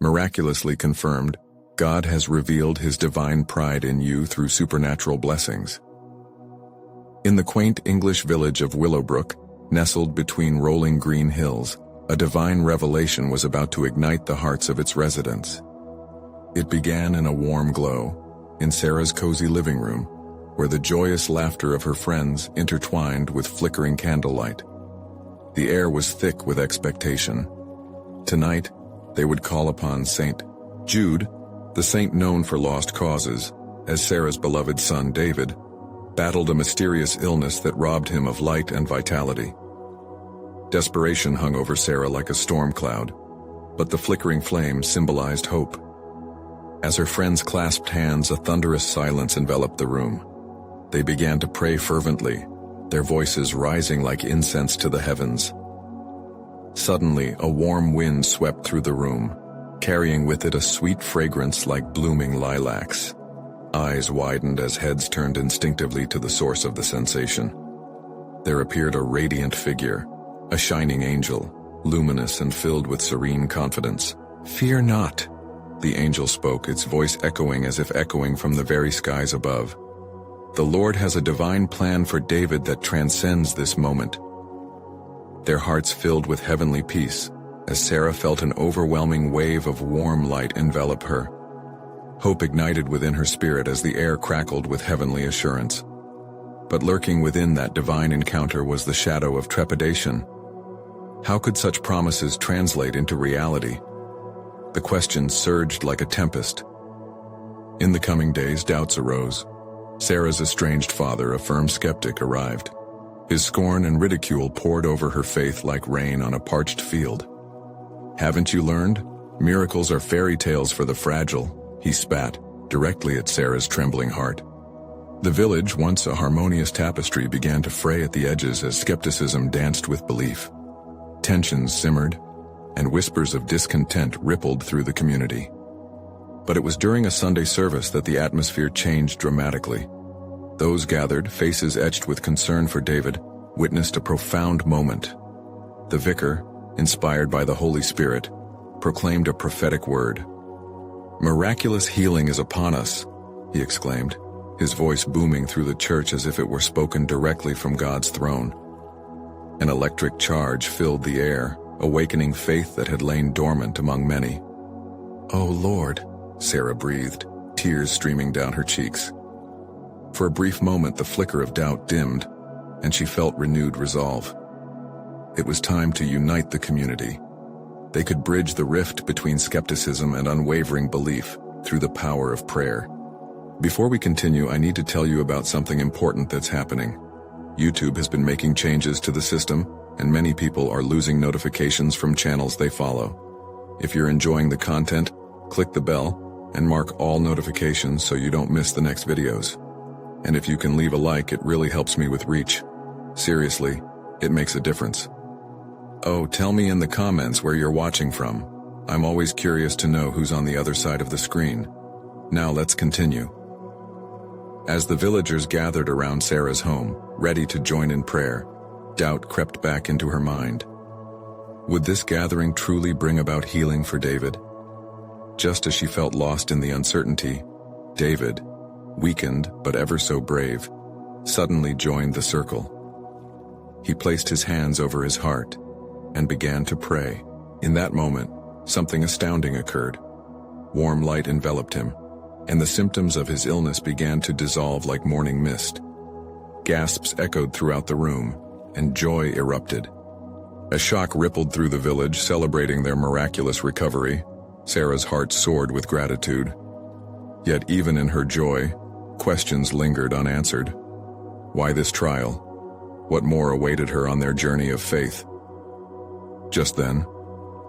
Miraculously confirmed, God has revealed his divine pride in you through supernatural blessings. In the quaint English village of Willowbrook, nestled between rolling green hills, a divine revelation was about to ignite the hearts of its residents. It began in a warm glow, in Sarah's cozy living room, where the joyous laughter of her friends intertwined with flickering candlelight. The air was thick with expectation. Tonight, they would call upon Saint Jude, the saint known for lost causes, as Sarah's beloved son David battled a mysterious illness that robbed him of light and vitality. Desperation hung over Sarah like a storm cloud, but the flickering flame symbolized hope. As her friends clasped hands, a thunderous silence enveloped the room. They began to pray fervently, their voices rising like incense to the heavens. Suddenly, a warm wind swept through the room, carrying with it a sweet fragrance like blooming lilacs. Eyes widened as heads turned instinctively to the source of the sensation. There appeared a radiant figure, a shining angel, luminous and filled with serene confidence. "Fear not," the angel spoke, its voice echoing as if echoing from the very skies above. "The Lord has a divine plan for David that transcends this moment." Their hearts filled with heavenly peace, as Sarah felt an overwhelming wave of warm light envelop her. Hope ignited within her spirit as the air crackled with heavenly assurance. But lurking within that divine encounter was the shadow of trepidation. How could such promises translate into reality? The questions surged like a tempest. In the coming days, doubts arose. Sarah's estranged father, a firm skeptic, arrived. His scorn and ridicule poured over her faith like rain on a parched field. "Haven't you learned? Miracles are fairy tales for the fragile," he spat, directly at Sarah's trembling heart. The village, once a harmonious tapestry, began to fray at the edges as skepticism danced with belief. Tensions simmered, and whispers of discontent rippled through the community. But it was during a Sunday service that the atmosphere changed dramatically. Those gathered, faces etched with concern for David, witnessed a profound moment. The vicar, inspired by the Holy Spirit, proclaimed a prophetic word. "Miraculous healing is upon us," he exclaimed, his voice booming through the church as if it were spoken directly from God's throne. An electric charge filled the air, awakening faith that had lain dormant among many. "Oh Lord," Sarah breathed, tears streaming down her cheeks. For a brief moment, the flicker of doubt dimmed, and she felt renewed resolve. It was time to unite the community. They could bridge the rift between skepticism and unwavering belief through the power of prayer. Before we continue, I need to tell you about something important that's happening. YouTube has been making changes to the system, and many people are losing notifications from channels they follow. If you're enjoying the content, click the bell and mark all notifications so you don't miss the next videos. And if you can leave a like, it really helps me with reach. Seriously, it makes a difference. Oh, tell me in the comments where you're watching from. I'm always curious to know who's on the other side of the screen. Now let's continue. As the villagers gathered around Sarah's home, ready to join in prayer, doubt crept back into her mind. Would this gathering truly bring about healing for David? Just as she felt lost in the uncertainty, David, weakened but ever so brave, suddenly joined the circle. He placed his hands over his heart and began to pray. In that moment, something astounding occurred. Warm light enveloped him, and the symptoms of his illness began to dissolve like morning mist. Gasps echoed throughout the room, and joy erupted. A shock rippled through the village, celebrating their miraculous recovery. Sarah's heart soared with gratitude. Yet even in her joy, questions lingered unanswered. Why this trial? What more awaited her on their journey of faith? Just then,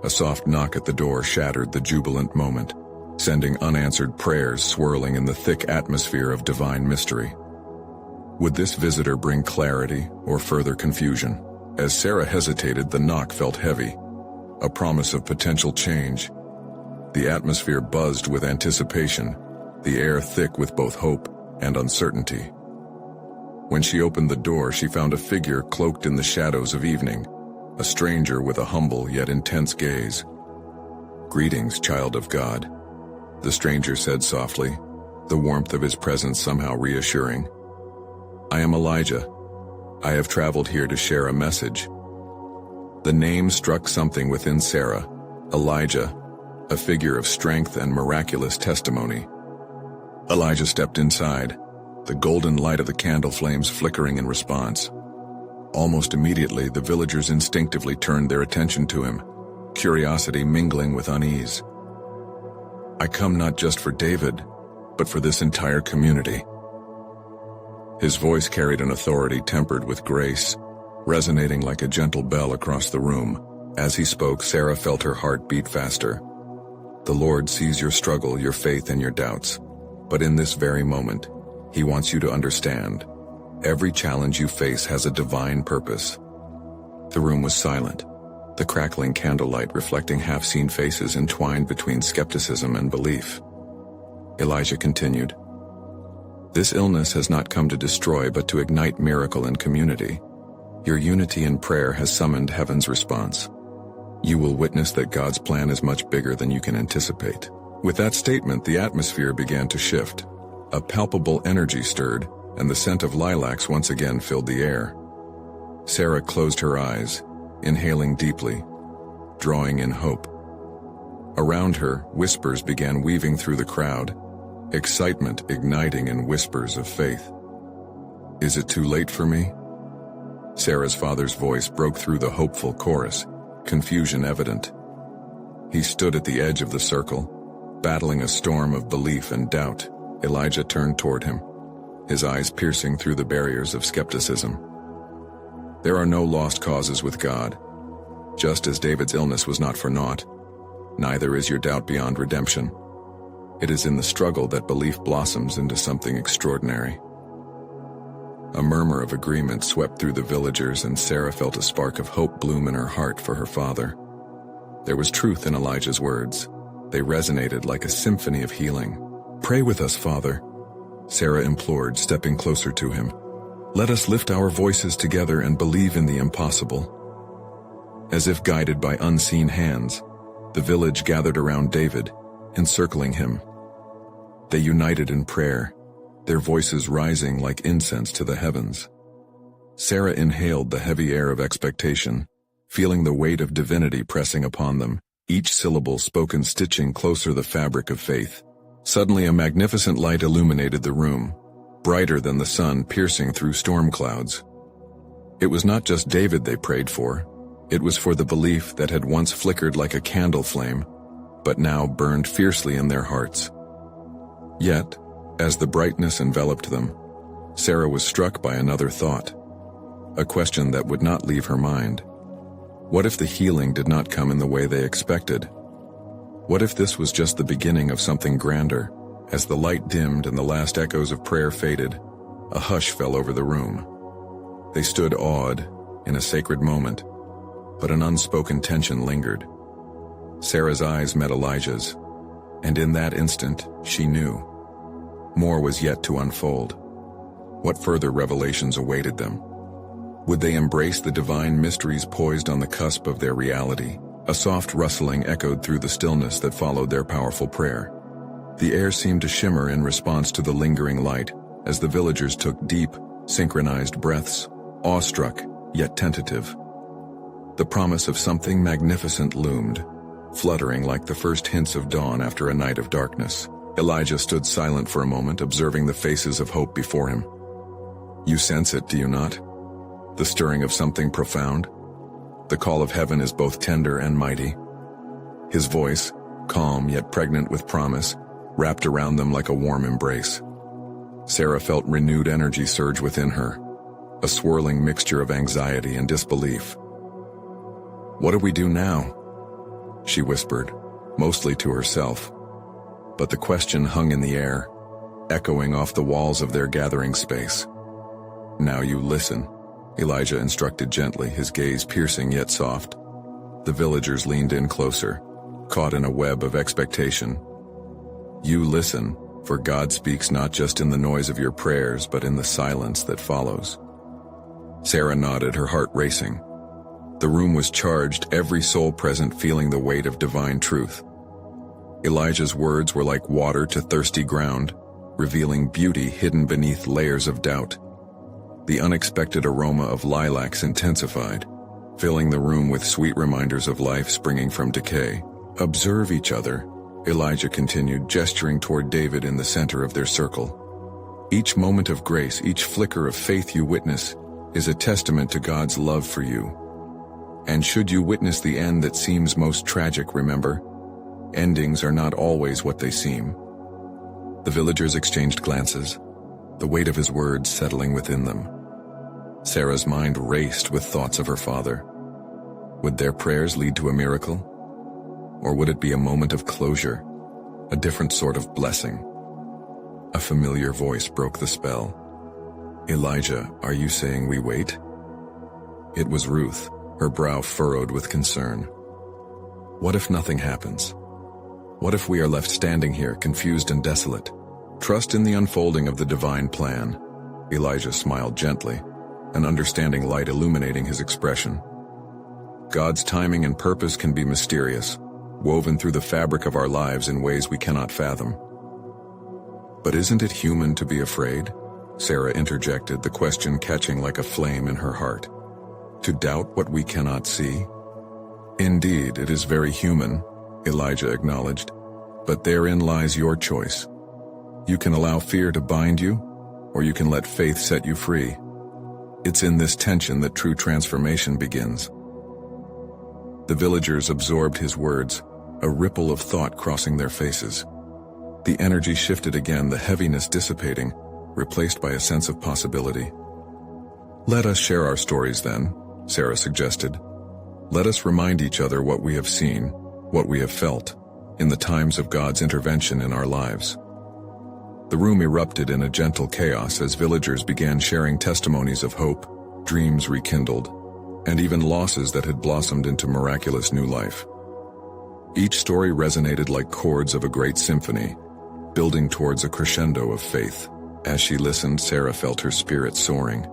a soft knock at the door shattered the jubilant moment, sending unanswered prayers swirling in the thick atmosphere of divine mystery. Would this visitor bring clarity or further confusion? As Sarah hesitated, the knock felt heavy, a promise of potential change. The atmosphere buzzed with anticipation, the air thick with both hope and uncertainty. When she opened the door, she found a figure cloaked in the shadows of evening, a stranger with a humble yet intense gaze. "Greetings, child of God," the stranger said softly, the warmth of his presence somehow reassuring. "I am Elijah. I have traveled here to share a message." The name struck something within Sarah. Elijah, a figure of strength and miraculous testimony. Elijah stepped inside, the golden light of the candle flames flickering in response. Almost immediately, the villagers instinctively turned their attention to him, curiosity mingling with unease. "I come not just for David, but for this entire community." His voice carried an authority tempered with grace, resonating like a gentle bell across the room. As he spoke, Sarah felt her heart beat faster. The Lord sees your struggle, your faith, and your doubts. But in this very moment, He wants you to understand. Every challenge you face has a divine purpose. The room was silent, the crackling candlelight reflecting half-seen faces entwined between skepticism and belief. Elijah continued, "This illness has not come to destroy but to ignite miracle in community. Your unity in prayer has summoned heaven's response. You will witness that God's plan is much bigger than you can anticipate." With that statement, the atmosphere began to shift. A palpable energy stirred, and the scent of lilacs once again filled the air. Sarah closed her eyes, inhaling deeply, drawing in hope. Around her, whispers began weaving through the crowd, excitement igniting in whispers of faith. "Is it too late for me?" Sarah's father's voice broke through the hopeful chorus, confusion evident. He stood at the edge of the circle, battling a storm of belief and doubt. Elijah turned toward him, his eyes piercing through the barriers of skepticism. "There are no lost causes with God. Just as David's illness was not for naught, neither is your doubt beyond redemption. It is in the struggle that belief blossoms into something extraordinary." A murmur of agreement swept through the villagers, and Sarah felt a spark of hope bloom in her heart for her father. There was truth in Elijah's words. They resonated like a symphony of healing. "Pray with us, Father," Sarah implored, stepping closer to him. "Let us lift our voices together and believe in the impossible." As if guided by unseen hands, the village gathered around David, encircling him. They united in prayer, their voices rising like incense to the heavens. Sarah inhaled the heavy air of expectation, feeling the weight of divinity pressing upon them, each syllable spoken stitching closer the fabric of faith. Suddenly a magnificent light illuminated the room, brighter than the sun piercing through storm clouds. It was not just David they prayed for, it was for the belief that had once flickered like a candle flame, but now burned fiercely in their hearts. Yet, as the brightness enveloped them, Sarah was struck by another thought, a question that would not leave her mind. What if the healing did not come in the way they expected? What if this was just the beginning of something grander? As the light dimmed and the last echoes of prayer faded, a hush fell over the room. They stood awed, in a sacred moment, but an unspoken tension lingered. Sarah's eyes met Elijah's, and in that instant, she knew. More was yet to unfold. What further revelations awaited them? Would they embrace the divine mysteries poised on the cusp of their reality? A soft rustling echoed through the stillness that followed their powerful prayer. The air seemed to shimmer in response to the lingering light, as the villagers took deep, synchronized breaths, awestruck, yet tentative. The promise of something magnificent loomed, fluttering like the first hints of dawn after a night of darkness. Elijah stood silent for a moment, observing the faces of hope before him. "You sense it, do you not? The stirring of something profound? The call of heaven is both tender and mighty." His voice, calm yet pregnant with promise, wrapped around them like a warm embrace. Sarah felt renewed energy surge within her, a swirling mixture of anxiety and disbelief. "What do we do now?" she whispered, mostly to herself. But the question hung in the air, echoing off the walls of their gathering space. "Now you listen," Elijah instructed gently, his gaze piercing yet soft. The villagers leaned in closer, caught in a web of expectation. "You listen, for God speaks not just in the noise of your prayers, but in the silence that follows." Sarah nodded, her heart racing. The room was charged, every soul present feeling the weight of divine truth. Elijah's words were like water to thirsty ground, revealing beauty hidden beneath layers of doubt. The unexpected aroma of lilacs intensified, filling the room with sweet reminders of life springing from decay. "Observe each other," Elijah continued, gesturing toward David in the center of their circle. "Each moment of grace, each flicker of faith you witness, is a testament to God's love for you. And should you witness the end that seems most tragic, remember, endings are not always what they seem." The villagers exchanged glances, the weight of his words settling within them. Sarah's mind raced with thoughts of her father. Would their prayers lead to a miracle? Or would it be a moment of closure, a different sort of blessing? A familiar voice broke the spell. "Elijah, are you saying we wait?" It was Ruth, her brow furrowed with concern. "What if nothing happens? What if we are left standing here, confused and desolate?" "Trust in the unfolding of the divine plan." Elijah smiled gently, an understanding light illuminating his expression. "God's timing and purpose can be mysterious, woven through the fabric of our lives in ways we cannot fathom." "But isn't it human to be afraid?" Sarah interjected, the question catching like a flame in her heart. "To doubt what we cannot see?" "Indeed, it is very human," Elijah acknowledged, "but therein lies your choice. You can allow fear to bind you, or you can let faith set you free. It's in this tension that true transformation begins." The villagers absorbed his words, a ripple of thought crossing their faces. The energy shifted again, the heaviness dissipating, replaced by a sense of possibility. "Let us share our stories then," Sarah suggested. "Let us remind each other what we have seen, what we have felt, in the times of God's intervention in our lives." The room erupted in a gentle chaos as villagers began sharing testimonies of hope, dreams rekindled, and even losses that had blossomed into miraculous new life. Each story resonated like chords of a great symphony, building towards a crescendo of faith. As she listened, Sarah felt her spirit soaring.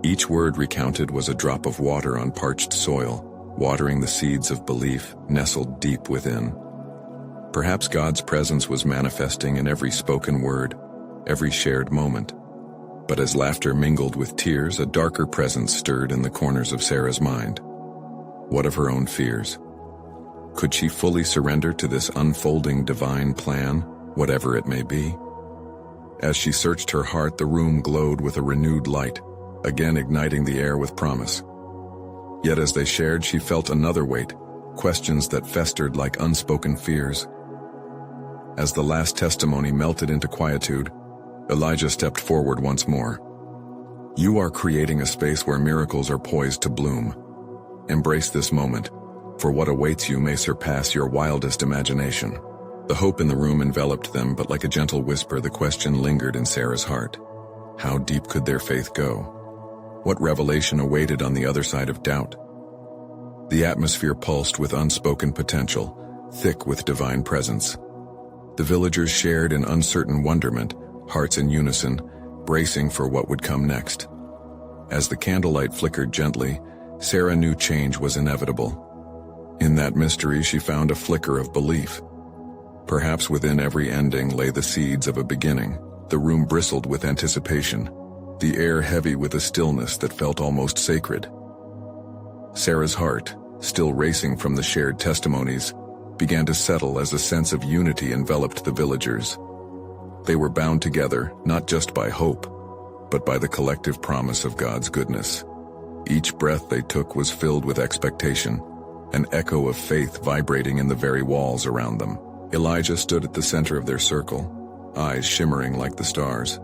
Each word recounted was a drop of water on parched soil, watering the seeds of belief nestled deep within. Perhaps God's presence was manifesting in every spoken word, every shared moment. But as laughter mingled with tears, a darker presence stirred in the corners of Sarah's mind. What of her own fears? Could she fully surrender to this unfolding divine plan, whatever it may be? As she searched her heart, the room glowed with a renewed light, again igniting the air with promise. Yet as they shared, she felt another weight, questions that festered like unspoken fears. As the last testimony melted into quietude, Elijah stepped forward once more. "You are creating a space where miracles are poised to bloom. Embrace this moment, for what awaits you may surpass your wildest imagination." The hope in the room enveloped them, but like a gentle whisper, the question lingered in Sarah's heart. How deep could their faith go? What revelation awaited on the other side of doubt? The atmosphere pulsed with unspoken potential, thick with divine presence. The villagers shared in uncertain wonderment, hearts in unison, bracing for what would come next. As the candlelight flickered gently, Sarah knew change was inevitable. In that mystery, she found a flicker of belief. Perhaps within every ending lay the seeds of a beginning. The room bristled with anticipation, the air heavy with a stillness that felt almost sacred. Sarah's heart, still racing from the shared testimonies, began to settle as a sense of unity enveloped the villagers. They were bound together, not just by hope, but by the collective promise of God's goodness. Each breath they took was filled with expectation, an echo of faith vibrating in the very walls around them. Elijah stood at the center of their circle, eyes shimmering like the stars.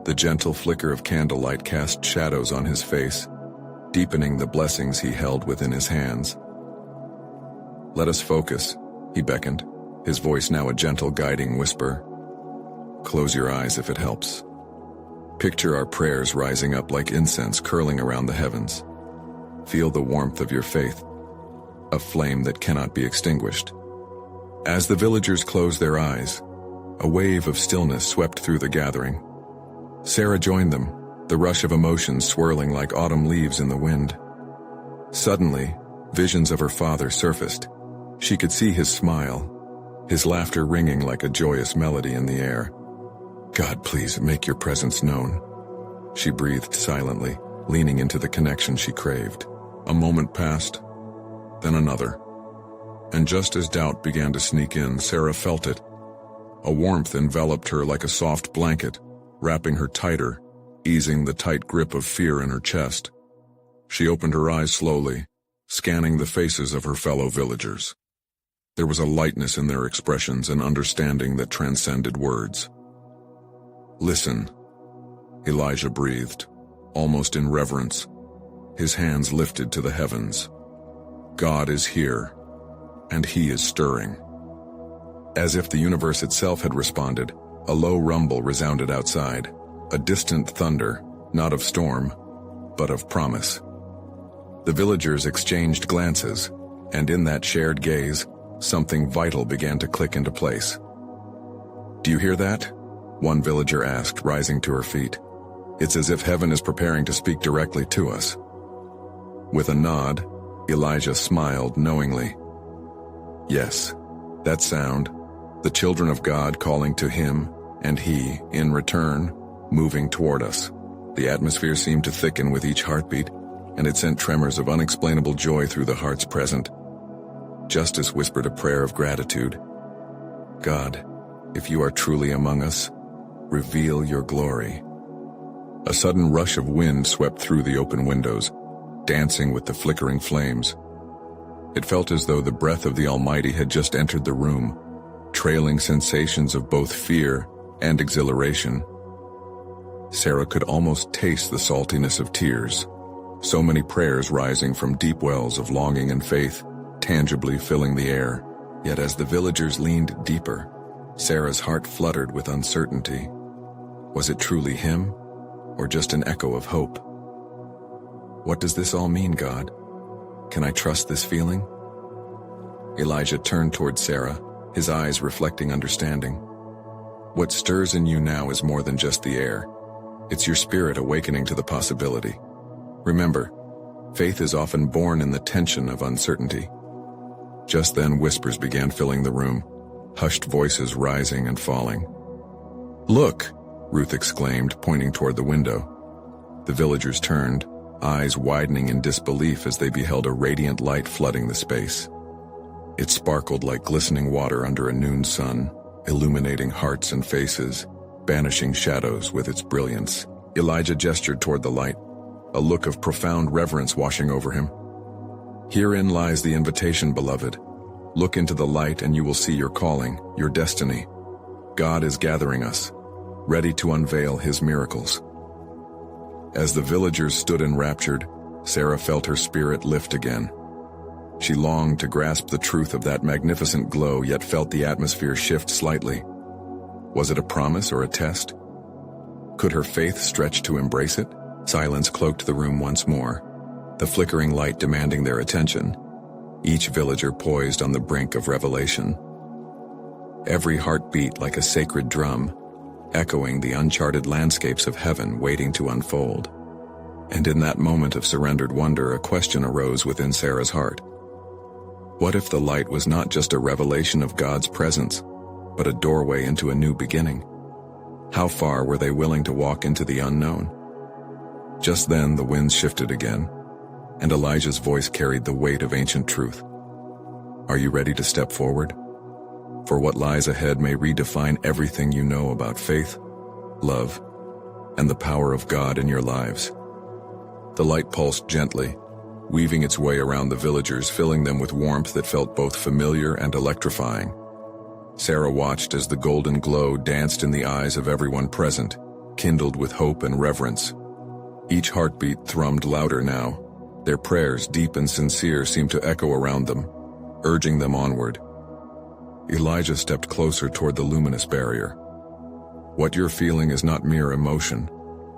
The gentle flicker of candlelight cast shadows on his face, deepening the blessings he held within his hands. "Let us focus," he beckoned, his voice now a gentle guiding whisper. "Close your eyes if it helps. Picture our prayers rising up like incense curling around the heavens. Feel the warmth of your faith, a flame that cannot be extinguished." As the villagers closed their eyes, a wave of stillness swept through the gathering. Sarah joined them, the rush of emotions swirling like autumn leaves in the wind. Suddenly, visions of her father surfaced. She could see his smile, his laughter ringing like a joyous melody in the air. "God, please make your presence known," she breathed silently, leaning into the connection she craved. A moment passed, then another. And just as doubt began to sneak in, Sarah felt it. A warmth enveloped her like a soft blanket, wrapping her tighter, easing the tight grip of fear in her chest. She opened her eyes slowly, scanning the faces of her fellow villagers. There was a lightness in their expressions and understanding that transcended words. "Listen," Elijah breathed, almost in reverence, his hands lifted to the heavens. "God is here, and he is stirring." As if the universe itself had responded, a low rumble resounded outside, a distant thunder, not of storm, but of promise. The villagers exchanged glances, and in that shared gaze, something vital began to click into place. "Do you hear that?" one villager asked, rising to her feet. "It's as if heaven is preparing to speak directly to us." With a nod, Elijah smiled knowingly. Yes, that sound, the children of God calling to him, and he, in return, moving toward us. The atmosphere seemed to thicken with each heartbeat, and it sent tremors of unexplainable joy through the hearts present. Justice whispered a prayer of gratitude. "God, if you are truly among us, reveal your glory." A sudden rush of wind swept through the open windows, dancing with the flickering flames. It felt as though the breath of the Almighty had just entered the room, trailing sensations of both fear and exhilaration. Sarah could almost taste the saltiness of tears, so many prayers rising from deep wells of longing and faith, tangibly filling the air. Yet as the villagers leaned deeper, Sarah's heart fluttered with uncertainty. Was it truly him, or just an echo of hope? "What does this all mean, God? Can I trust this feeling?" Elijah turned toward Sarah, his eyes reflecting understanding. "What stirs in you now is more than just the air. It's your spirit awakening to the possibility. Remember, faith is often born in the tension of uncertainty." Just then whispers began filling the room, hushed voices rising and falling. "Look!" Ruth exclaimed, pointing toward the window. The villagers turned, eyes widening in disbelief as they beheld a radiant light flooding the space. It sparkled like glistening water under a noon sun, illuminating hearts and faces, banishing shadows with its brilliance. Elijah gestured toward the light, a look of profound reverence washing over him. "Herein lies the invitation, beloved. Look into the light and you will see your calling, your destiny. God is gathering us, ready to unveil his miracles." As the villagers stood enraptured, Sarah felt her spirit lift again. She longed to grasp the truth of that magnificent glow, yet felt the atmosphere shift slightly. Was it a promise or a test? Could her faith stretch to embrace it? Silence cloaked the room once more, the flickering light demanding their attention, each villager poised on the brink of revelation. Every heartbeat like a sacred drum, echoing the uncharted landscapes of heaven waiting to unfold. And in that moment of surrendered wonder, a question arose within Sarah's heart. What if the light was not just a revelation of God's presence, but a doorway into a new beginning? How far were they willing to walk into the unknown? Just then the winds shifted again, and Elijah's voice carried the weight of ancient truth. Are you ready to step forward? For what lies ahead may redefine everything you know about faith, love, and the power of God in your lives. The light pulsed gently, weaving its way around the villagers, filling them with warmth that felt both familiar and electrifying. Sarah watched as the golden glow danced in the eyes of everyone present, kindled with hope and reverence. Each heartbeat thrummed louder now. Their prayers, deep and sincere, seemed to echo around them, urging them onward. Elijah stepped closer toward the luminous barrier. What you're feeling is not mere emotion.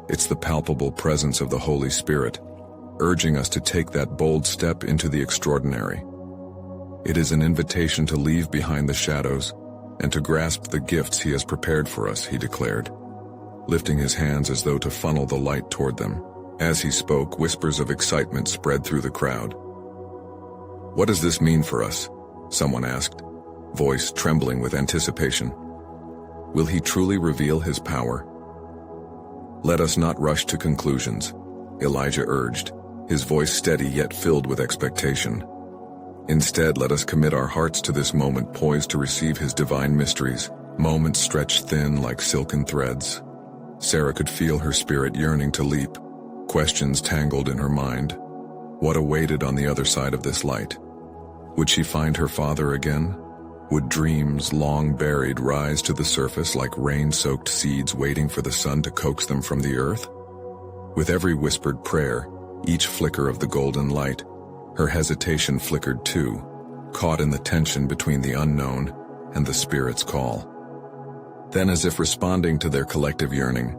It's the palpable presence of the Holy Spirit, urging us to take that bold step into the extraordinary. It is an invitation to leave behind the shadows and to grasp the gifts he has prepared for us, he declared, lifting his hands as though to funnel the light toward them. As he spoke, whispers of excitement spread through the crowd. What does this mean for us? Someone asked. voice trembling with anticipation. Will he truly reveal his power? Let us not rush to conclusions, Elijah urged, his voice steady yet filled with expectation. Instead, let us commit our hearts to this moment, poised to receive his divine mysteries, moments stretched thin like silken threads. Sarah could feel her spirit yearning to leap, questions tangled in her mind. What awaited on the other side of this light? Would she find her father again? Would dreams long buried rise to the surface like rain-soaked seeds waiting for the sun to coax them from the earth? With every whispered prayer, each flicker of the golden light, her hesitation flickered too, caught in the tension between the unknown and the Spirit's call. Then, as if responding to their collective yearning,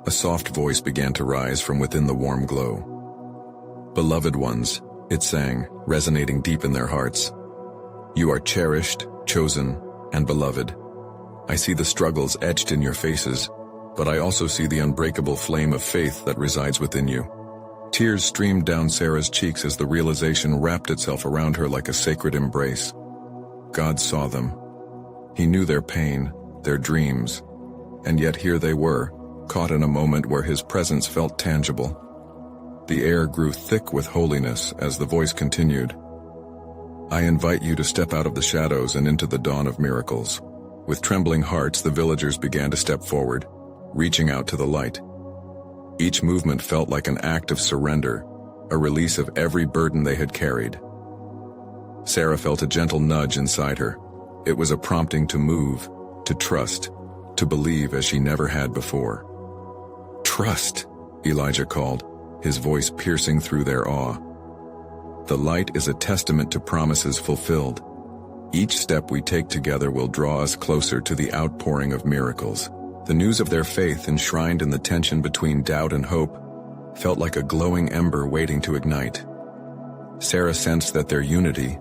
a soft voice began to rise from within the warm glow. Beloved ones, it sang, resonating deep in their hearts. You are cherished, chosen, and beloved. I see the struggles etched in your faces, but I also see the unbreakable flame of faith that resides within you. Tears streamed down Sarah's cheeks as the realization wrapped itself around her like a sacred embrace. God saw them. He knew their pain, their dreams, and yet here they were, caught in a moment where his presence felt tangible. The air grew thick with holiness as the voice continued. I invite you to step out of the shadows and into the dawn of miracles. With trembling hearts, the villagers began to step forward, reaching out to the light. Each movement felt like an act of surrender, a release of every burden they had carried. Sarah felt a gentle nudge inside her. It was a prompting to move, to trust, to believe as she never had before. Trust, Elijah called, his voice piercing through their awe. The light is a testament to promises fulfilled. Each step we take together will draw us closer to the outpouring of miracles. The news of their faith, enshrined in the tension between doubt and hope, felt like a glowing ember waiting to ignite. Sarah sensed that their unity,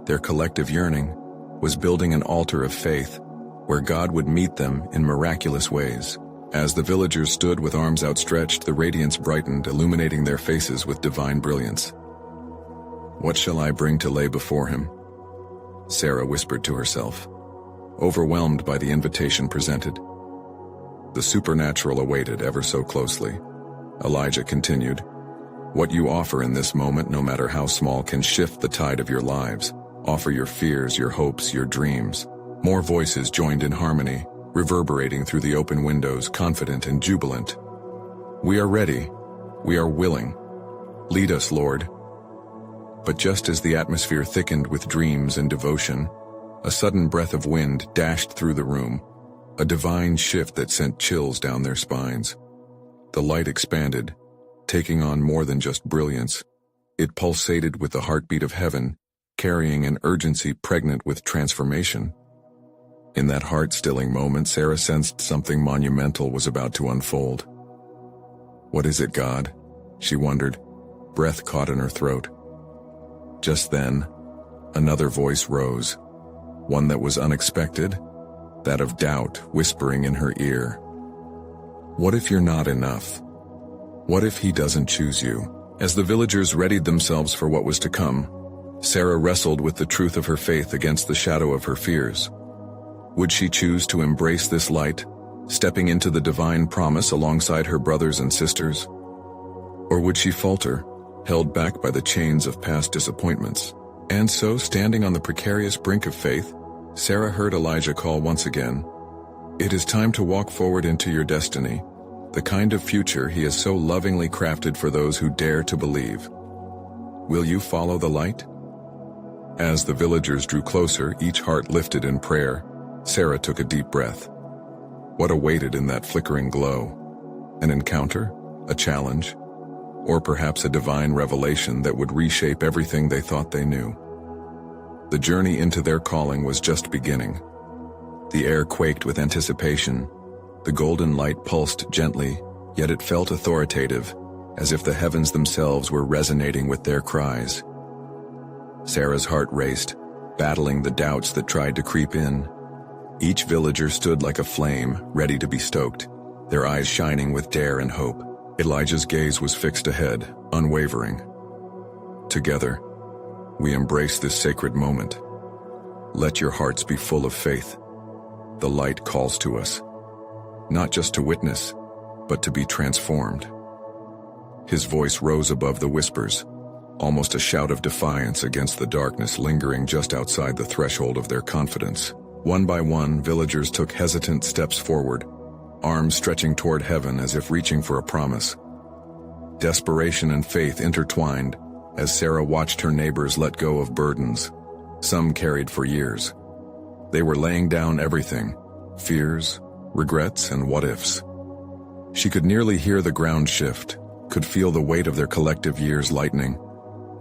their collective yearning, was building an altar of faith, where God would meet them in miraculous ways. As the villagers stood with arms outstretched, the radiance brightened, illuminating their faces with divine brilliance. What shall I bring to lay before him? Sarah whispered to herself, overwhelmed by the invitation presented. The supernatural awaited ever so closely. Elijah continued, what you offer in this moment, no matter how small, can shift the tide of your lives. Offer your fears, your hopes, your dreams. More voices joined in harmony, reverberating through the open windows, confident and jubilant. We are ready. We are willing. Lead us, Lord. But just as the atmosphere thickened with dreams and devotion, a sudden breath of wind dashed through the room, a divine shift that sent chills down their spines. The light expanded, taking on more than just brilliance. It pulsated with the heartbeat of heaven, carrying an urgency pregnant with transformation. In that heart-stilling moment, Sarah sensed something monumental was about to unfold. What is it, God? She wondered, breath caught in her throat. Just then, another voice rose, one that was unexpected, that of doubt whispering in her ear. What if you're not enough? What if he doesn't choose you? As the villagers readied themselves for what was to come, Sarah wrestled with the truth of her faith against the shadow of her fears. Would she choose to embrace this light, stepping into the divine promise alongside her brothers and sisters? Or would she falter, held back by the chains of past disappointments? And so, standing on the precarious brink of faith, Sarah heard Elijah call once again. It is time to walk forward into your destiny, the kind of future he has so lovingly crafted for those who dare to believe. Will you follow the light? As the villagers drew closer, each heart lifted in prayer, Sarah took a deep breath. What awaited in that flickering glow? An encounter? A challenge? Or perhaps a divine revelation that would reshape everything they thought they knew? The journey into their calling was just beginning. The air quaked with anticipation. The golden light pulsed gently, yet it felt authoritative, as if the heavens themselves were resonating with their cries. Sarah's heart raced, battling the doubts that tried to creep in. Each villager stood like a flame, ready to be stoked, their eyes shining with dare and hope. Elijah's gaze was fixed ahead, unwavering. Together, we embrace this sacred moment. Let your hearts be full of faith. The light calls to us, not just to witness, but to be transformed. His voice rose above the whispers, almost a shout of defiance against the darkness lingering just outside the threshold of their confidence. One by one, villagers took hesitant steps forward, arms stretching toward heaven as if reaching for a promise. Desperation and faith intertwined as Sarah watched her neighbors let go of burdens, some carried for years. They were laying down everything, fears, regrets, and what-ifs. She could nearly hear the ground shift, could feel the weight of their collective years lightening,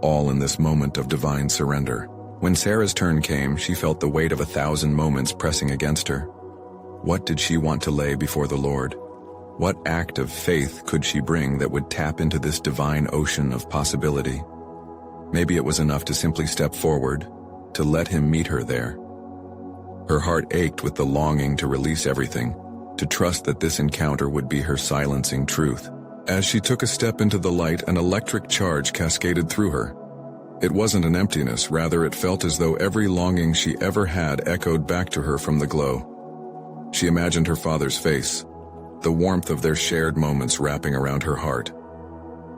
all in this moment of divine surrender. When Sarah's turn came, she felt the weight of 1,000 moments pressing against her. What did she want to lay before the Lord? What act of faith could she bring that would tap into this divine ocean of possibility? Maybe it was enough to simply step forward, to let him meet her there. Her heart ached with the longing to release everything, to trust that this encounter would be her silencing truth. As she took a step into the light, an electric charge cascaded through her. It wasn't an emptiness, rather it felt as though every longing she ever had echoed back to her from the glow. She imagined her father's face, the warmth of their shared moments wrapping around her heart.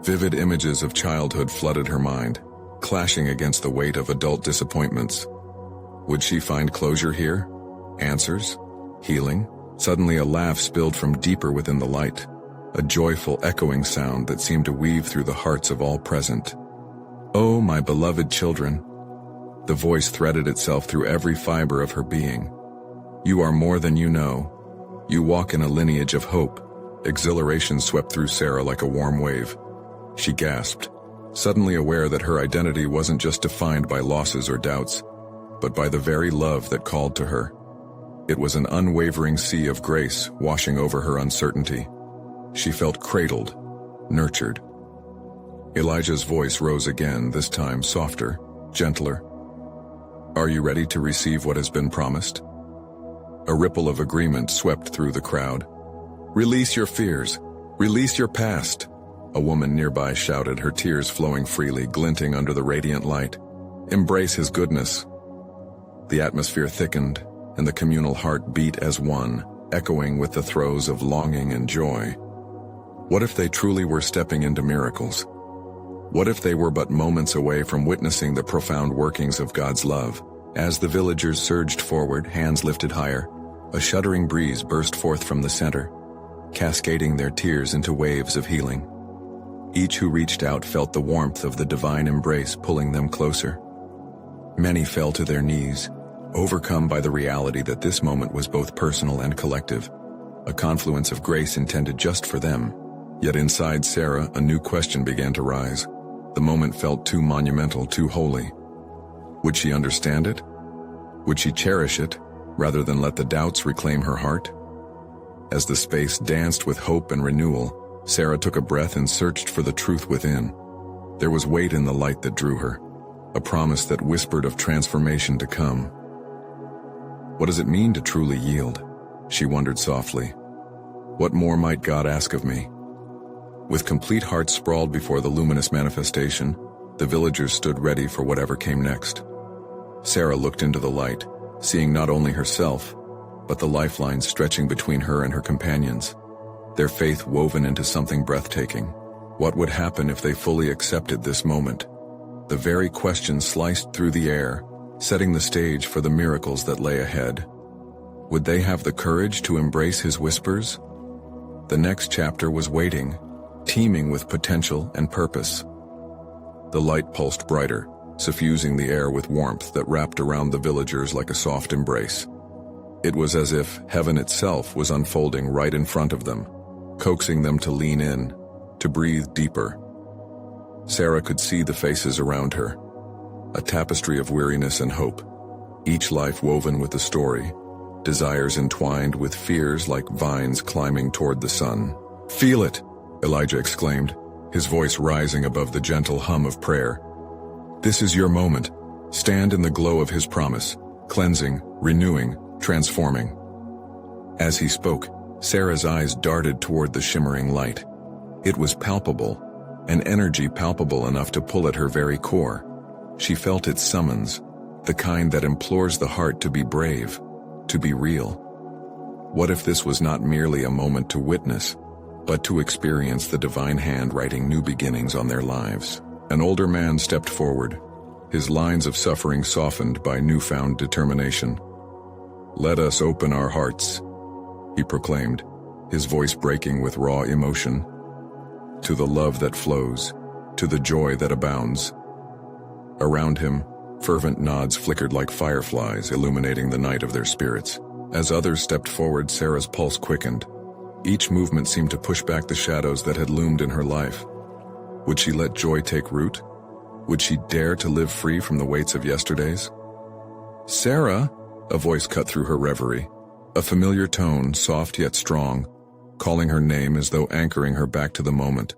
Vivid images of childhood flooded her mind, clashing against the weight of adult disappointments. Would she find closure here? Answers? Healing? Suddenly a laugh spilled from deeper within the light, a joyful echoing sound that seemed to weave through the hearts of all present. "Oh, my beloved children," the voice threaded itself through every fiber of her being. "You are more than you know. You walk in a lineage of hope." Exhilaration swept through Sarah like a warm wave. She gasped, suddenly aware that her identity wasn't just defined by losses or doubts, but by the very love that called to her. It was an unwavering sea of grace washing over her uncertainty. She felt cradled, nurtured. Elijah's voice rose again, this time softer, gentler. "Are you ready to receive what has been promised?" A ripple of agreement swept through the crowd. "Release your fears. Release your past," a woman nearby shouted, her tears flowing freely, glinting under the radiant light. "Embrace his goodness." The atmosphere thickened, and the communal heart beat as one, echoing with the throes of longing and joy. What if they truly were stepping into miracles? What if they were but moments away from witnessing the profound workings of God's love? As the villagers surged forward, hands lifted higher, a shuddering breeze burst forth from the center, cascading their tears into waves of healing. Each who reached out felt the warmth of the divine embrace pulling them closer. Many fell to their knees, overcome by the reality that this moment was both personal and collective, a confluence of grace intended just for them. Yet inside Sarah, a new question began to rise. The moment felt too monumental, too holy. Would she understand it? Would she cherish it, rather than let the doubts reclaim her heart? As the space danced with hope and renewal, Sarah took a breath and searched for the truth within. There was weight in the light that drew her, a promise that whispered of transformation to come. What does it mean to truly yield? She wondered softly. What more might God ask of me? With complete hearts sprawled before the luminous manifestation, the villagers stood ready for whatever came next. Sarah looked into the light, seeing not only herself, but the lifelines stretching between her and her companions, their faith woven into something breathtaking. What would happen if they fully accepted this moment? The very question sliced through the air, setting the stage for the miracles that lay ahead. Would they have the courage to embrace his whispers? The next chapter was waiting, teeming with potential and purpose. The light pulsed brighter, suffusing the air with warmth that wrapped around the villagers like a soft embrace. It was as if heaven itself was unfolding right in front of them, coaxing them to lean in, to breathe deeper. Sarah could see the faces around her, a tapestry of weariness and hope, each life woven with a story, desires entwined with fears like vines climbing toward the sun. "Feel it!" Elijah exclaimed, his voice rising above the gentle hum of prayer. "This is your moment. Stand in the glow of his promise, cleansing, renewing, transforming." As he spoke, Sarah's eyes darted toward the shimmering light. It was palpable, an energy palpable enough to pull at her very core. She felt its summons, the kind that implores the heart to be brave, to be real. What if this was not merely a moment to witness, but to experience the divine hand writing new beginnings on their lives? An older man stepped forward, his lines of suffering softened by newfound determination. "Let us open our hearts," he proclaimed, his voice breaking with raw emotion. "To the love that flows, to the joy that abounds." Around him, fervent nods flickered like fireflies, illuminating the night of their spirits. As others stepped forward, Sarah's pulse quickened. Each movement seemed to push back the shadows that had loomed in her life. Would she let joy take root? Would she dare to live free from the weights of yesterdays? "Sarah!" A voice cut through her reverie. A familiar tone, soft yet strong, calling her name as though anchoring her back to the moment.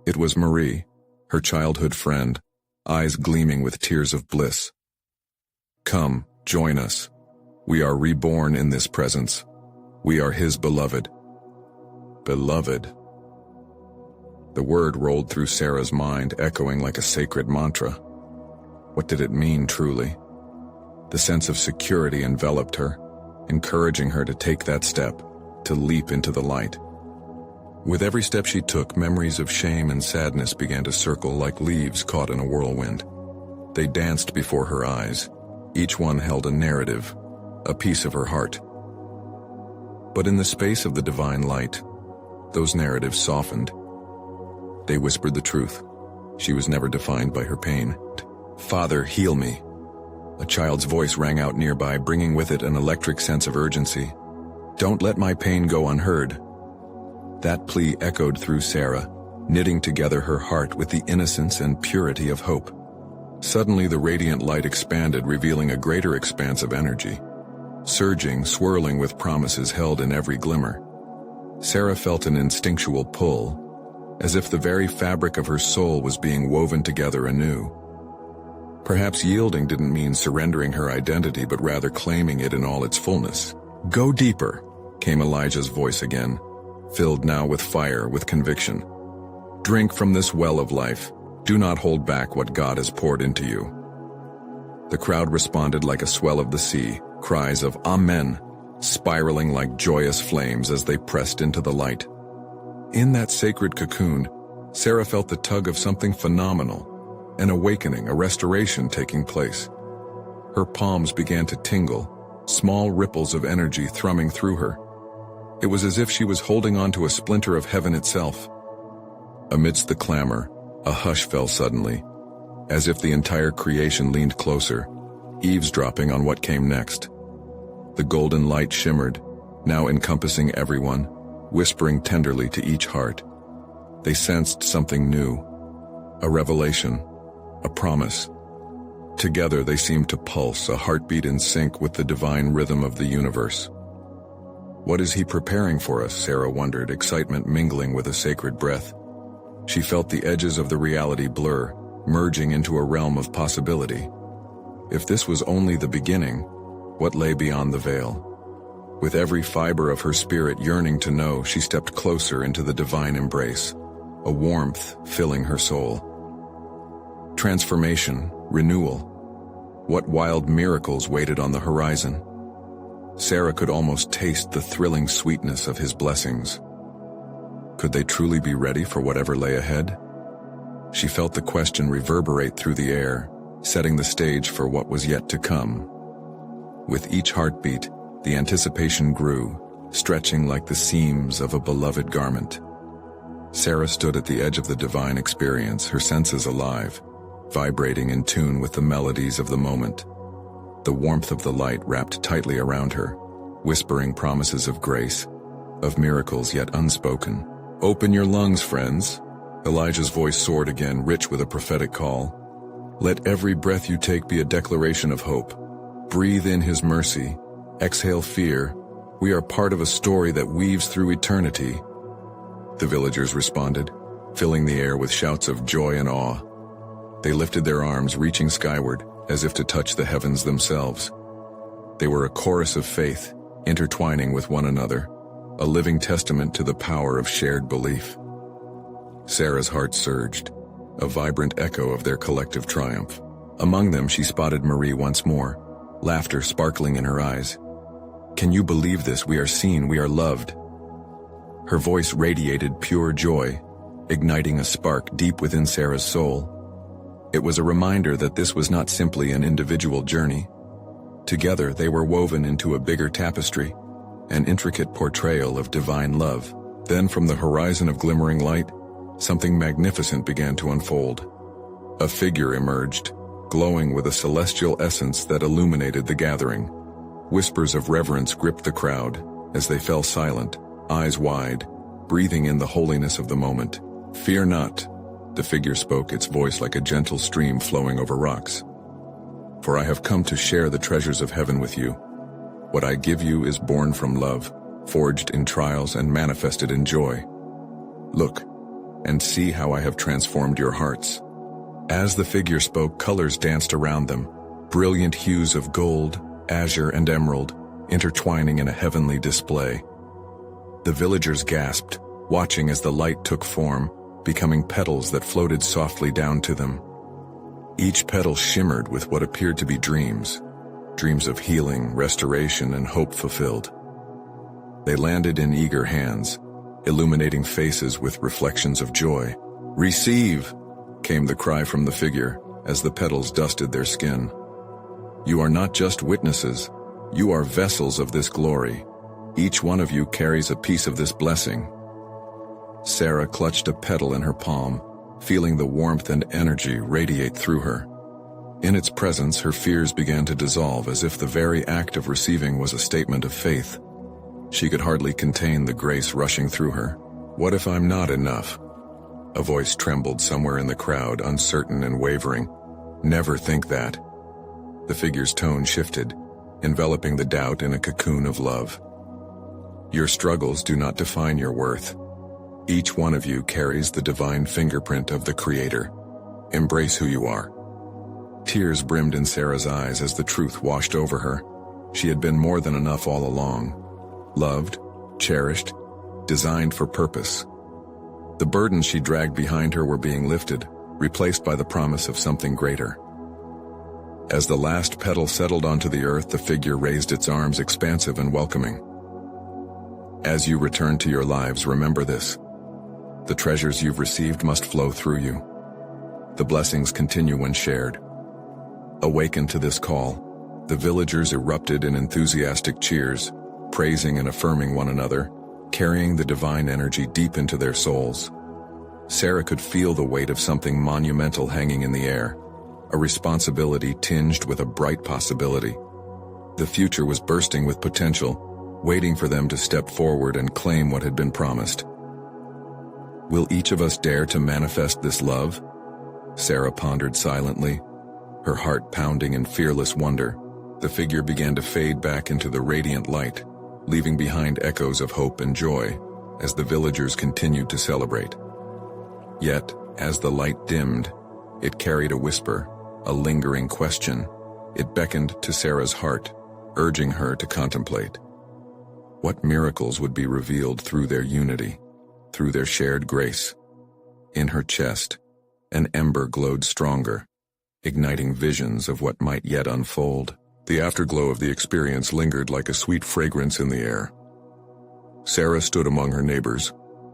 It was Marie, her childhood friend, eyes gleaming with tears of bliss. "Come, join us. We are reborn in this presence. We are his beloved." Beloved. The word rolled through Sarah's mind, echoing like a sacred mantra. What did it mean, truly? The sense of security enveloped her, encouraging her to take that step, to leap into the light. With every step she took, memories of shame and sadness began to circle like leaves caught in a whirlwind. They danced before her eyes. Each one held a narrative, a piece of her heart. But in the space of the divine light, those narratives softened. They whispered the truth. She was never defined by her pain. "Father, heal me." A child's voice rang out nearby, bringing with it an electric sense of urgency. "Don't let my pain go unheard." That plea echoed through Sarah, knitting together her heart with the innocence and purity of hope. Suddenly the radiant light expanded, revealing a greater expanse of energy, surging, swirling with promises held in every glimmer. Sarah felt an instinctual pull, as if the very fabric of her soul was being woven together anew. Perhaps yielding didn't mean surrendering her identity, but rather claiming it in all its fullness. "Go deeper," came Elijah's voice again, filled now with fire, with conviction. "Drink from this well of life. Do not hold back what God has poured into you." The crowd responded like a swell of the sea, cries of "Amen," spiraling like joyous flames as they pressed into the light. In that sacred cocoon, Sarah felt the tug of something phenomenal, an awakening, a restoration taking place. Her palms began to tingle, small ripples of energy thrumming through her. It was as if she was holding on to a splinter of heaven itself. Amidst the clamor, a hush fell suddenly, as if the entire creation leaned closer, eavesdropping on what came next. The golden light shimmered, now encompassing everyone, whispering tenderly to each heart. They sensed something new, a revelation, a promise. Together they seemed to pulse, a heartbeat in sync with the divine rhythm of the universe. What is he preparing for us? Sarah wondered, excitement mingling with a sacred breath. She felt the edges of the reality blur, merging into a realm of possibility. If this was only the beginning, what lay beyond the veil? With every fiber of her spirit yearning to know, she stepped closer into the divine embrace, a warmth filling her soul. Transformation, renewal. What wild miracles waited on the horizon? Sarah could almost taste the thrilling sweetness of his blessings. Could they truly be ready for whatever lay ahead? She felt the question reverberate through the air, setting the stage for what was yet to come. With each heartbeat, the anticipation grew, stretching like the seams of a beloved garment. Sarah stood at the edge of the divine experience, her senses alive, vibrating in tune with the melodies of the moment. The warmth of the light wrapped tightly around her, whispering promises of grace, of miracles yet unspoken. "Open your lungs, friends." Elijah's voice soared again, rich with a prophetic call. "Let every breath you take be a declaration of hope. Breathe in his mercy. Exhale fear. We are part of a story that weaves through eternity." The villagers responded, filling the air with shouts of joy and awe. They lifted their arms, reaching skyward, as if to touch the heavens themselves. They were a chorus of faith, intertwining with one another, a living testament to the power of shared belief. Sarah's heart surged, a vibrant echo of their collective triumph. Among them she spotted Marie once more, laughter sparkling in her eyes. "Can you believe this? We are seen, we are loved." Her voice radiated pure joy, igniting a spark deep within Sarah's soul. It was a reminder that this was not simply an individual journey. Together they were woven into a bigger tapestry, an intricate portrayal of divine love. Then from the horizon of glimmering light, something magnificent began to unfold. A figure emerged, glowing with a celestial essence that illuminated the gathering. Whispers of reverence gripped the crowd as they fell silent, eyes wide, breathing in the holiness of the moment. "Fear not," the figure spoke, its voice like a gentle stream flowing over rocks. "For I have come to share the treasures of heaven with you. What I give you is born from love, forged in trials and manifested in joy. Look, and see how I have transformed your hearts." As the figure spoke, colors danced around them, brilliant hues of gold, azure, and emerald, intertwining in a heavenly display. The villagers gasped, watching as the light took form, becoming petals that floated softly down to them. Each petal shimmered with what appeared to be dreams, dreams of healing, restoration, and hope fulfilled. They landed in eager hands, illuminating faces with reflections of joy. "Receive!" came the cry from the figure as the petals dusted their skin. "You are not just witnesses, you are vessels of this glory. Each one of you carries a piece of this blessing." Sarah clutched a petal in her palm, feeling the warmth and energy radiate through her. In its presence, her fears began to dissolve as if the very act of receiving was a statement of faith. She could hardly contain the grace rushing through her. "What if I'm not enough?" A voice trembled somewhere in the crowd, uncertain and wavering. "Never think that." The figure's tone shifted, enveloping the doubt in a cocoon of love. "Your struggles do not define your worth. Each one of you carries the divine fingerprint of the Creator. Embrace who you are." Tears brimmed in Sarah's eyes as the truth washed over her. She had been more than enough all along. Loved, cherished, designed for purpose. The burdens she dragged behind her were being lifted, replaced by the promise of something greater. As the last petal settled onto the earth, the figure raised its arms, expansive and welcoming. "As you return to your lives, remember this. The treasures you've received must flow through you. The blessings continue when shared." Awakened to this call, the villagers erupted in enthusiastic cheers, praising and affirming one another, carrying the divine energy deep into their souls. Sarah could feel the weight of something monumental hanging in the air, a responsibility tinged with a bright possibility. The future was bursting with potential, waiting for them to step forward and claim what had been promised. Will each of us dare to manifest this love? Sarah pondered silently, her heart pounding in fearless wonder. The figure began to fade back into the radiant light, leaving behind echoes of hope and joy as the villagers continued to celebrate. Yet, as the light dimmed, it carried a whisper, a lingering question. It beckoned to Sarah's heart, urging her to contemplate. What miracles would be revealed through their unity, through their shared grace? In her chest, an ember glowed stronger, igniting visions of what might yet unfold. The afterglow of the experience lingered like a sweet fragrance in the air. Sarah stood among her neighbors,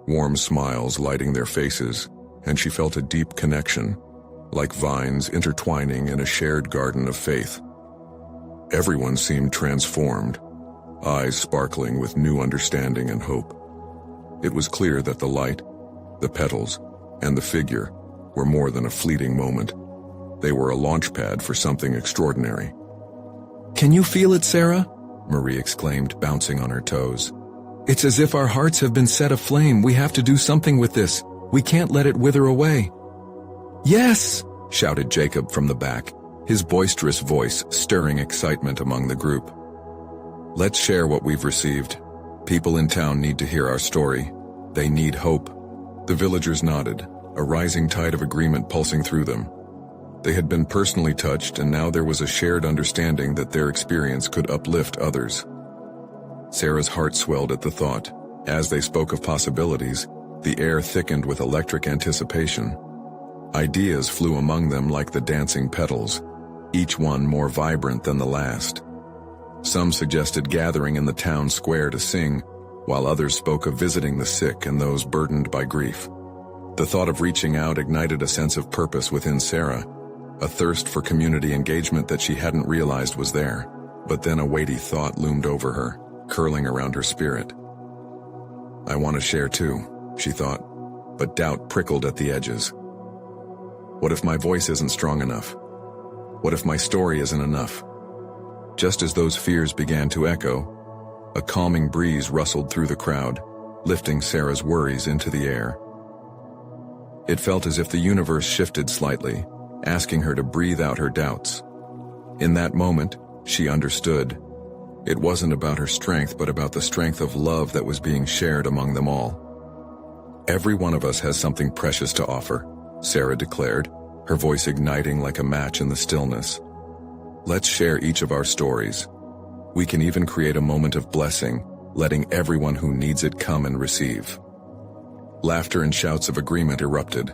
warm smiles lighting their faces, and she felt a deep connection, like vines intertwining in a shared garden of faith. Everyone seemed transformed, eyes sparkling with new understanding and hope. It was clear that the light, the petals, and the figure were more than a fleeting moment. They were a launchpad for something extraordinary. "Can you feel it, Sarah?" Marie exclaimed, bouncing on her toes. "It's as if our hearts have been set aflame. We have to do something with this. We can't let it wither away." "Yes!" shouted Jacob from the back, his boisterous voice stirring excitement among the group. "Let's share what we've received. People in town need to hear our story. They need hope." The villagers nodded, a rising tide of agreement pulsing through them. They had been personally touched, and now there was a shared understanding that their experience could uplift others. Sarah's heart swelled at the thought. As they spoke of possibilities, the air thickened with electric anticipation. Ideas flew among them like the dancing petals, each one more vibrant than the last. Some suggested gathering in the town square to sing, while others spoke of visiting the sick and those burdened by grief. The thought of reaching out ignited a sense of purpose within Sarah, a thirst for community engagement that she hadn't realized was there. But then a weighty thought loomed over her, curling around her spirit. I want to share too, she thought, but doubt prickled at the edges. What if my voice isn't strong enough? What if my story isn't enough? Just as those fears began to echo, a calming breeze rustled through the crowd, lifting Sarah's worries into the air. It felt as if the universe shifted slightly, asking her to breathe out her doubts. In that moment, she understood. It wasn't about her strength, but about the strength of love that was being shared among them all. Every one of us has something precious to offer, Sarah declared, her voice igniting like a match in the stillness. Let's share each of our stories. We can even create a moment of blessing, letting everyone who needs it come and receive. Laughter and shouts of agreement erupted,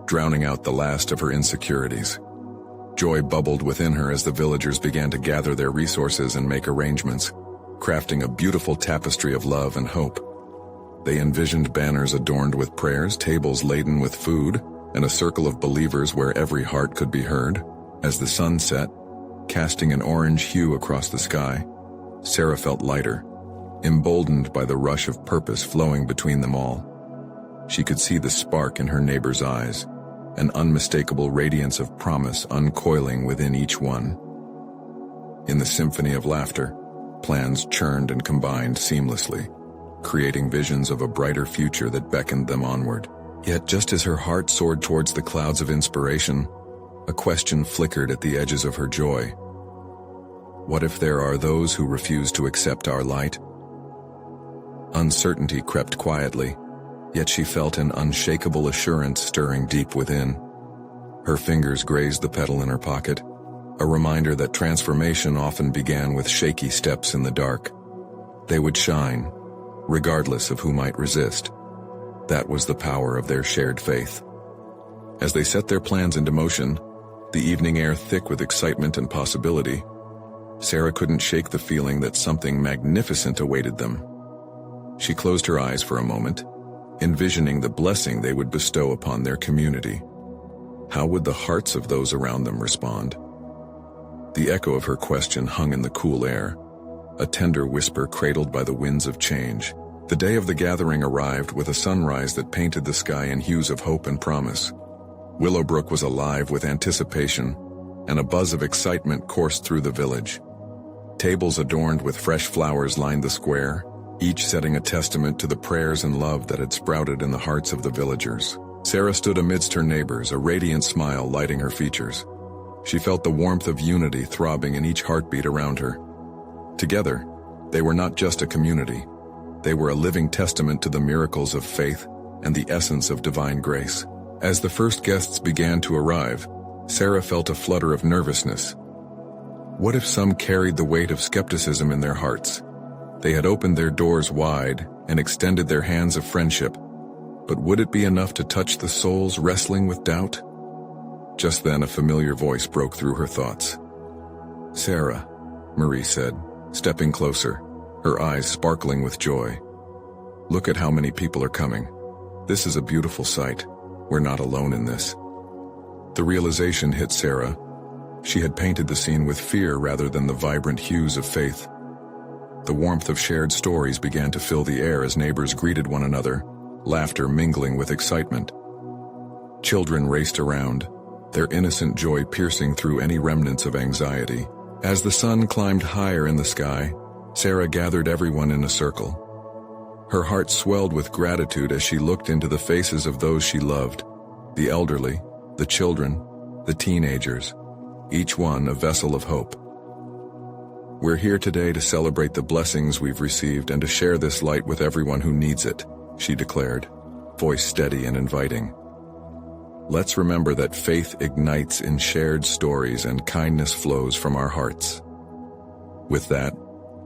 drowning out the last of her insecurities. Joy bubbled within her as the villagers began to gather their resources and make arrangements, crafting a beautiful tapestry of love and hope. They envisioned banners adorned with prayers, tables laden with food, and a circle of believers where every heart could be heard. As the sun set, casting an orange hue across the sky, Sarah felt lighter, emboldened by the rush of purpose flowing between them all. She could see the spark in her neighbor's eyes, an unmistakable radiance of promise uncoiling within each one. In the symphony of laughter, plans churned and combined seamlessly, creating visions of a brighter future that beckoned them onward. Yet just as her heart soared towards the clouds of inspiration, a question flickered at the edges of her joy. What if there are those who refuse to accept our light? Uncertainty crept quietly, yet she felt an unshakable assurance stirring deep within. Her fingers grazed the pedal in her pocket, a reminder that transformation often began with shaky steps in the dark. They would shine, regardless of who might resist. That was the power of their shared faith. As they set their plans into motion, the evening air thick with excitement and possibility, Sarah couldn't shake the feeling that something magnificent awaited them. She closed her eyes for a moment, envisioning the blessing they would bestow upon their community. How would the hearts of those around them respond? The echo of her question hung in the cool air, a tender whisper cradled by the winds of change. The day of the gathering arrived with a sunrise that painted the sky in hues of hope and promise. Willowbrook was alive with anticipation, and a buzz of excitement coursed through the village. Tables adorned with fresh flowers lined the square, each setting a testament to the prayers and love that had sprouted in the hearts of the villagers. Sarah stood amidst her neighbors, a radiant smile lighting her features. She felt the warmth of unity throbbing in each heartbeat around her. Together, they were not just a community. They were a living testament to the miracles of faith and the essence of divine grace. As the first guests began to arrive, Sarah felt a flutter of nervousness. What if some carried the weight of skepticism in their hearts? They had opened their doors wide and extended their hands of friendship, but would it be enough to touch the souls wrestling with doubt? Just then a familiar voice broke through her thoughts. Sarah, Marie said, stepping closer, her eyes sparkling with joy. Look at how many people are coming. This is a beautiful sight. We're not alone in this. The realization hit Sarah. She had painted the scene with fear rather than the vibrant hues of faith. The warmth of shared stories began to fill the air as neighbors greeted one another, laughter mingling with excitement. Children raced around, their innocent joy piercing through any remnants of anxiety. As the sun climbed higher in the sky, Sarah gathered everyone in a circle. Her heart swelled with gratitude as she looked into the faces of those she loved, the elderly, the children, the teenagers, each one a vessel of hope. We're here today to celebrate the blessings we've received and to share this light with everyone who needs it, she declared, voice steady and inviting. Let's remember that faith ignites in shared stories and kindness flows from our hearts. With that,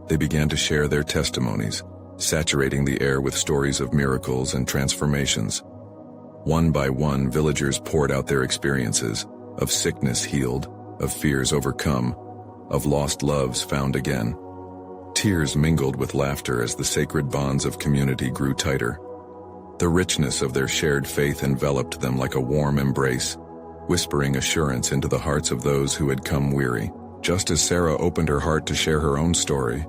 they began to share their testimonies, saturating the air with stories of miracles and transformations. One by one, villagers poured out their experiences, of sickness healed, of fears overcome, of lost loves found again. Tears mingled with laughter as the sacred bonds of community grew tighter. The richness of their shared faith enveloped them like a warm embrace, whispering assurance into the hearts of those who had come weary. Just as Sarah opened her heart to share her own story,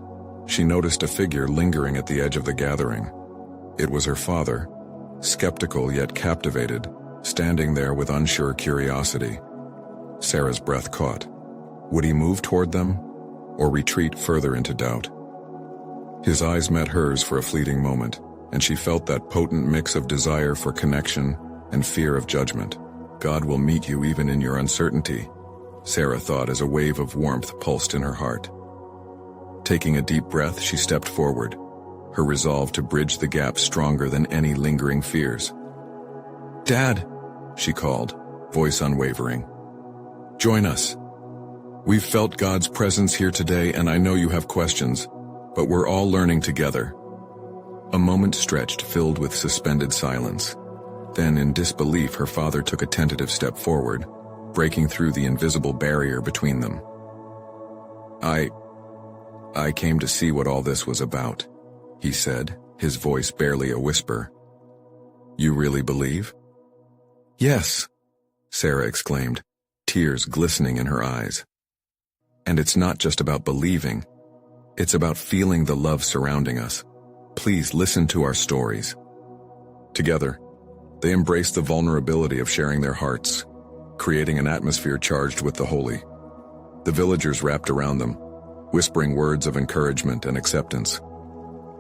she noticed a figure lingering at the edge of the gathering. It was her father, skeptical yet captivated, standing there with unsure curiosity. Sarah's breath caught. Would he move toward them, or retreat further into doubt? His eyes met hers for a fleeting moment, and she felt that potent mix of desire for connection and fear of judgment. God will meet you even in your uncertainty, Sarah thought as a wave of warmth pulsed in her heart. Taking a deep breath, she stepped forward, her resolve to bridge the gap stronger than any lingering fears. "Dad," she called, voice unwavering. "Join us. We've felt God's presence here today, and I know you have questions, but we're all learning together." A moment stretched, filled with suspended silence. Then, in disbelief, her father took a tentative step forward, breaking through the invisible barrier between them. I came to see what all this was about," he said, his voice barely a whisper. "You really believe?" "Yes," Sarah exclaimed, tears glistening in her eyes. "And it's not just about believing. It's about feeling the love surrounding us. Please listen to our stories." Together, they embraced the vulnerability of sharing their hearts, creating an atmosphere charged with the holy. The villagers wrapped around them, whispering words of encouragement and acceptance.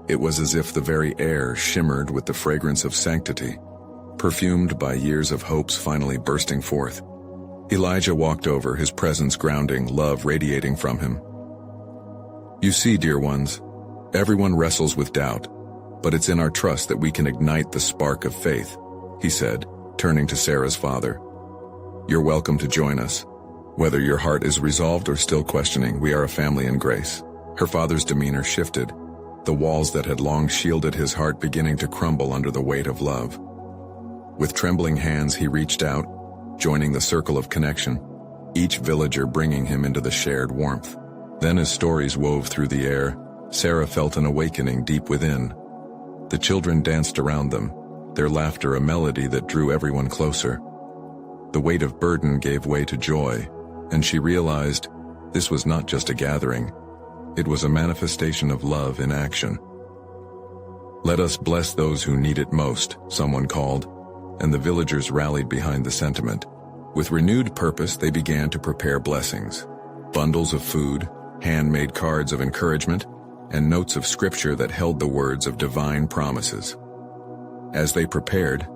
It was as if the very air shimmered with the fragrance of sanctity, perfumed by years of hopes finally bursting forth. Elijah walked over, his presence grounding, love radiating from him. "You see, dear ones, everyone wrestles with doubt, but it's in our trust that we can ignite the spark of faith," he said, turning to Sarah's father. "You're welcome to join us. Whether your heart is resolved or still questioning, we are a family in grace." Her father's demeanor shifted, the walls that had long shielded his heart beginning to crumble under the weight of love. With trembling hands, he reached out, joining the circle of connection, each villager bringing him into the shared warmth. Then, as stories wove through the air, Sarah felt an awakening deep within. The children danced around them, their laughter a melody that drew everyone closer. The weight of burden gave way to joy, and she realized this was not just a gathering, it was a manifestation of love in action. "Let us bless those who need it most," someone called, and the villagers rallied behind the sentiment. With renewed purpose, they began to prepare blessings. Bundles of food, handmade cards of encouragement, and notes of scripture that held the words of divine promises. As they prepared,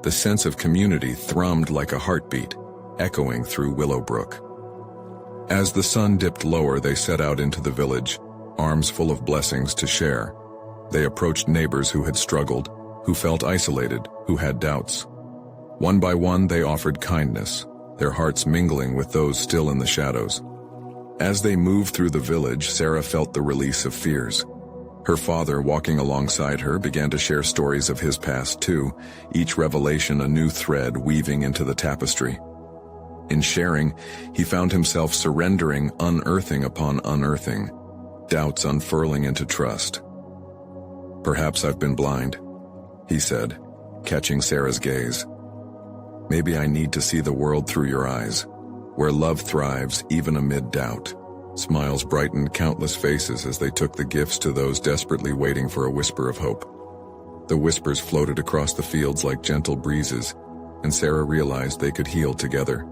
the sense of community thrummed like a heartbeat, echoing through Willowbrook. As the sun dipped lower, they set out into the village, arms full of blessings to share. They approached neighbors who had struggled, who felt isolated, who had doubts. One by one, they offered kindness, their hearts mingling with those still in the shadows. As they moved through the village, Sarah felt the release of fears. Her father, walking alongside her, began to share stories of his past too, each revelation a new thread weaving into the tapestry. In sharing, he found himself surrendering, unearthing upon unearthing, doubts unfurling into trust. "Perhaps I've been blind," he said, catching Sarah's gaze. "Maybe I need to see the world through your eyes, where love thrives even amid doubt." Smiles brightened countless faces as they took the gifts to those desperately waiting for a whisper of hope. The whispers floated across the fields like gentle breezes, and Sarah realized they could heal together.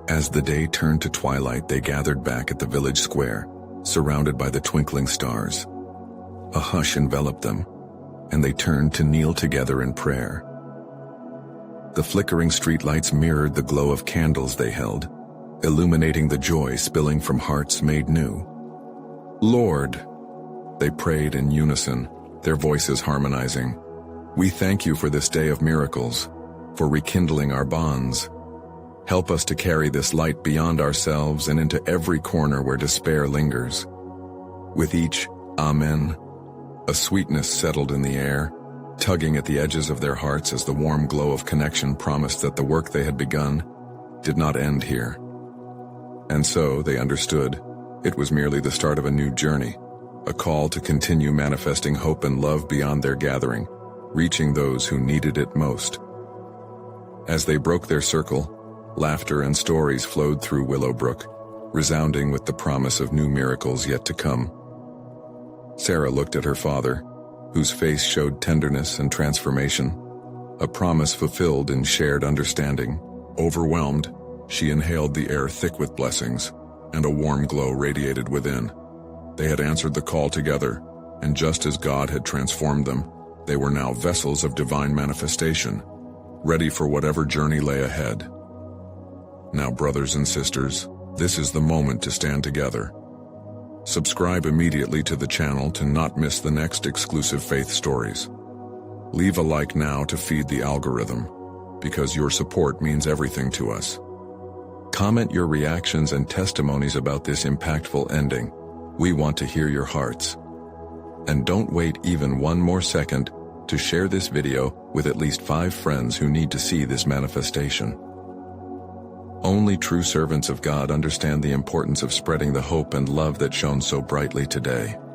As the day turned to twilight, they gathered back at the village square, surrounded by the twinkling stars. A hush enveloped them, and they turned to kneel together in prayer. The flickering streetlights mirrored the glow of candles they held, illuminating the joy spilling from hearts made new. "Lord," they prayed in unison, their voices harmonizing, "we thank you for this day of miracles, for rekindling our bonds. Help us to carry this light beyond ourselves and into every corner where despair lingers." With each "Amen," a sweetness settled in the air, tugging at the edges of their hearts as the warm glow of connection promised that the work they had begun did not end here. And so, they understood, it was merely the start of a new journey, a call to continue manifesting hope and love beyond their gathering, reaching those who needed it most. As they broke their circle, laughter and stories flowed through Willowbrook, resounding with the promise of new miracles yet to come. Sarah looked at her father, whose face showed tenderness and transformation, a promise fulfilled in shared understanding. Overwhelmed, she inhaled the air thick with blessings, and a warm glow radiated within. They had answered the call together, and just as God had transformed them, they were now vessels of divine manifestation, ready for whatever journey lay ahead. Now, brothers and sisters, this is the moment to stand together. Subscribe immediately to the channel to not miss the next exclusive faith stories. Leave a like now to feed the algorithm, because your support means everything to us. Comment your reactions and testimonies about this impactful ending. We want to hear your hearts. And don't wait even one more second to share this video with at least 5 friends who need to see this manifestation. Only true servants of God understand the importance of spreading the hope and love that shone so brightly today.